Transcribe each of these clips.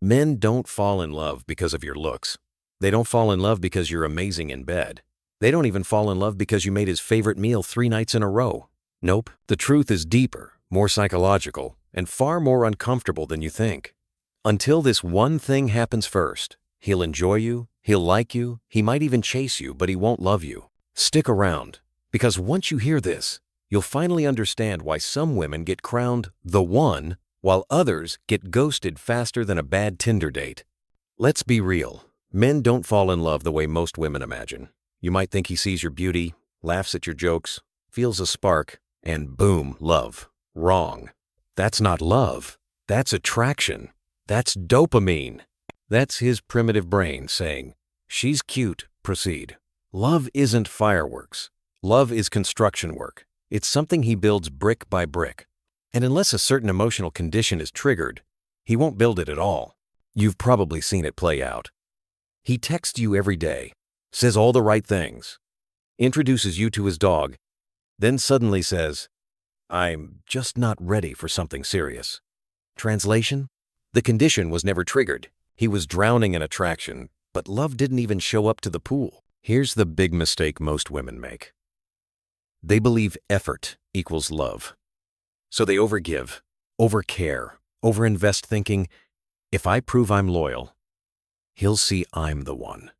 Men don't fall in love because of your looks. They don't fall in love because you're amazing in bed. They don't even fall in love because you made his favorite meal 3 nights in a row. Nope, the truth is deeper, more psychological, and far more uncomfortable than you think. Until this one thing happens first, he'll enjoy you, he'll like you, he might even chase you, but he won't love you. Stick around, because once you hear this, you'll finally understand why some women get crowned the one, while others get ghosted faster than a bad Tinder date. Let's be real. Men don't fall in love the way most women imagine. You might think he sees your beauty, laughs at your jokes, feels a spark, and boom, love. Wrong. That's not love. That's attraction. That's dopamine. That's his primitive brain saying, "She's cute, proceed." Love isn't fireworks. Love is construction work. It's something he builds brick by brick. And unless a certain emotional condition is triggered, he won't build it at all. You've probably seen it play out. He texts you every day, says all the right things, introduces you to his dog, then suddenly says, "I'm just not ready for something serious." Translation? The condition was never triggered. He was drowning in attraction, but love didn't even show up to the pool. Here's the big mistake most women make. They believe effort equals love. So they overgive, overcare, overinvest thinking, if I prove I'm loyal, he'll see I'm the one.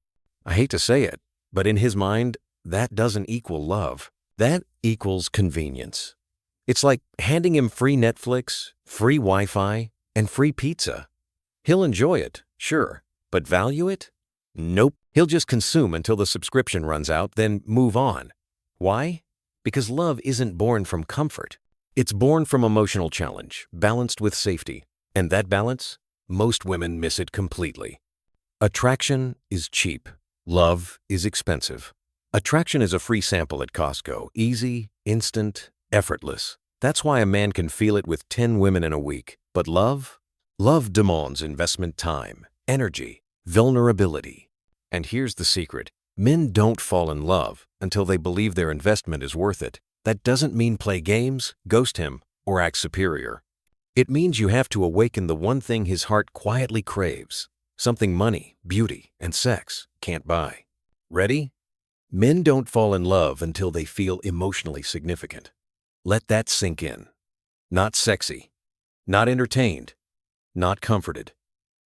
I hate to say it, but in his mind, that doesn't equal love. That equals convenience. It's like handing him free Netflix, free Wi-Fi, and free pizza. He'll enjoy it, sure, but value it? Nope. He'll just consume until the subscription runs out, then move on. Why? Because love isn't born from comfort. It's born from emotional challenge, balanced with safety. And that balance, most women miss it completely. Attraction is cheap. Love is expensive. Attraction is a free sample at Costco. Easy, instant, effortless. That's why a man can feel it with 10 women in a week. But love? Love demands investment time, energy, vulnerability. And here's the secret. Men don't fall in love until they believe their investment is worth it. That doesn't mean play games, ghost him, or act superior. It means you have to awaken the one thing his heart quietly craves, something money, beauty, and sex can't buy. Ready? Men don't fall in love until they feel emotionally significant. Let that sink in. Not sexy, not entertained, not comforted.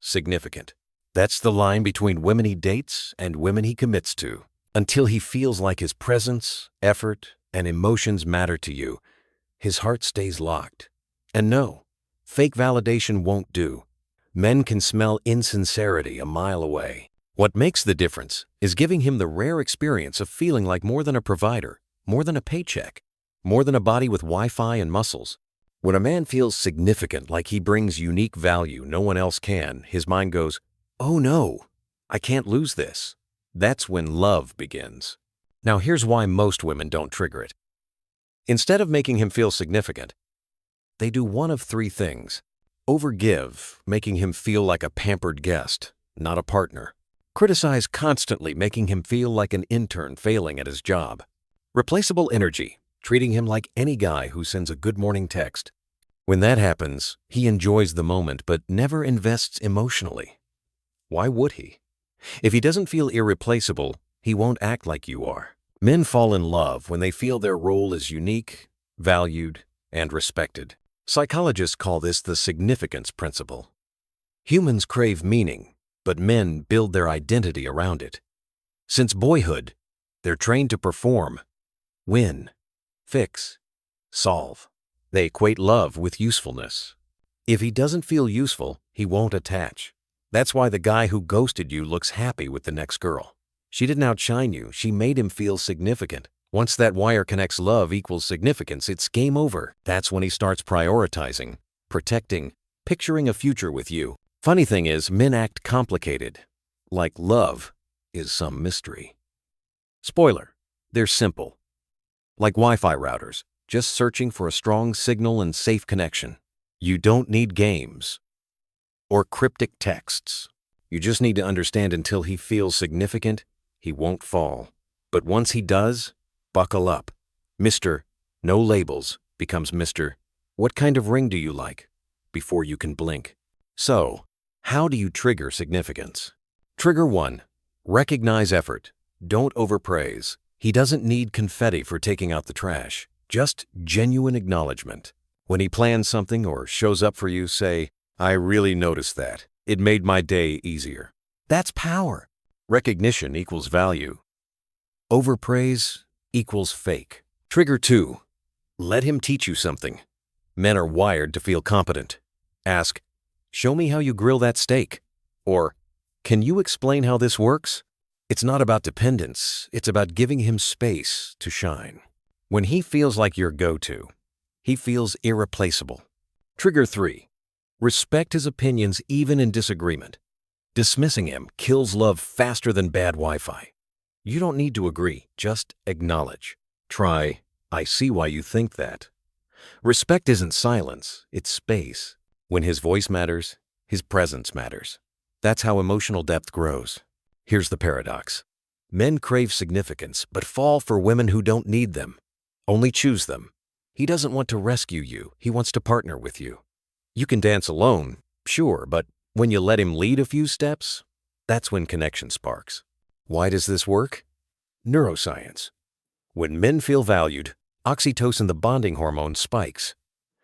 Significant. That's the line between women he dates and women he commits to. Until he feels like his presence, effort, and emotions matter to you, his heart stays locked. And no, fake validation won't do. Men can smell insincerity a mile away. What makes the difference is giving him the rare experience of feeling like more than a provider, more than a paycheck, more than a body with Wi-Fi and muscles. When a man feels significant, like he brings unique value no one else can, his mind goes, "Oh no, I can't lose this." That's when love begins. Now here's why most women don't trigger it. Instead of making him feel significant, they do one of three things. Overgive, making him feel like a pampered guest, not a partner. Criticize constantly, making him feel like an intern failing at his job. Replaceable energy, treating him like any guy who sends a good morning text. When that happens, he enjoys the moment but never invests emotionally. Why would he? If he doesn't feel irreplaceable, he won't act like you are. Men fall in love when they feel their role is unique, valued, and respected. Psychologists call this the significance principle. Humans crave meaning, but men build their identity around it. Since boyhood, they're trained to perform, win, fix, solve. They equate love with usefulness. If he doesn't feel useful, he won't attach. That's why the guy who ghosted you looks happy with the next girl. She didn't outshine you, she made him feel significant. Once that wire connects love equals significance, it's game over. That's when he starts prioritizing, protecting, picturing a future with you. Funny thing is, men act complicated, like love is some mystery. Spoiler, they're simple. Like Wi-Fi routers, just searching for a strong signal and safe connection. You don't need games or cryptic texts. You just need to understand until he feels significant, he won't fall. But once he does, buckle up. Mr. No labels becomes Mr. What kind of ring do you like? Before you can blink. So, How do you trigger significance? Trigger 1. Recognize effort. Don't overpraise. He doesn't need confetti for taking out the trash. Just genuine acknowledgement. When he plans something or shows up for you, say, "I really noticed that. It made my day easier." That's power. Recognition equals value. Overpraise equals fake. Trigger 2. Let him teach you something. Men are wired to feel competent. Ask, "Show me how you grill that steak." Or, "Can you explain how this works?" It's not about dependence. It's about giving him space to shine. When he feels like your go-to, he feels irreplaceable. Trigger 3. Respect his opinions even in disagreement. Dismissing him kills love faster than bad Wi-Fi. You don't need to agree, just acknowledge. Try, "I see why you think that." Respect isn't silence, it's space. When his voice matters, his presence matters. That's how emotional depth grows. Here's the paradox. Men crave significance, but fall for women who don't need them. Only choose them. He doesn't want to rescue you, he wants to partner with you. You can dance alone, sure, but when you let him lead a few steps, that's when connection sparks. Why does this work? Neuroscience. When men feel valued, oxytocin, the bonding hormone, spikes.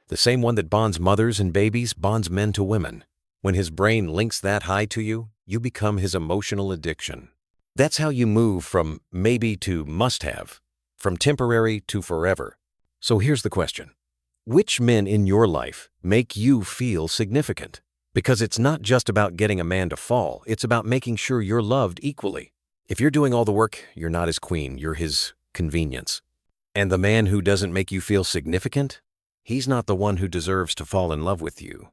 The same one that bonds mothers and babies bonds men to women. When his brain links that high to you, you become his emotional addiction. That's how you move from maybe to must-have, from temporary to forever. So here's the question. Which men in your life make you feel significant? Because it's not just about getting a man to fall, it's about making sure you're loved equally. If you're doing all the work, you're not his queen, you're his convenience. And the man who doesn't make you feel significant, he's not the one who deserves to fall in love with you.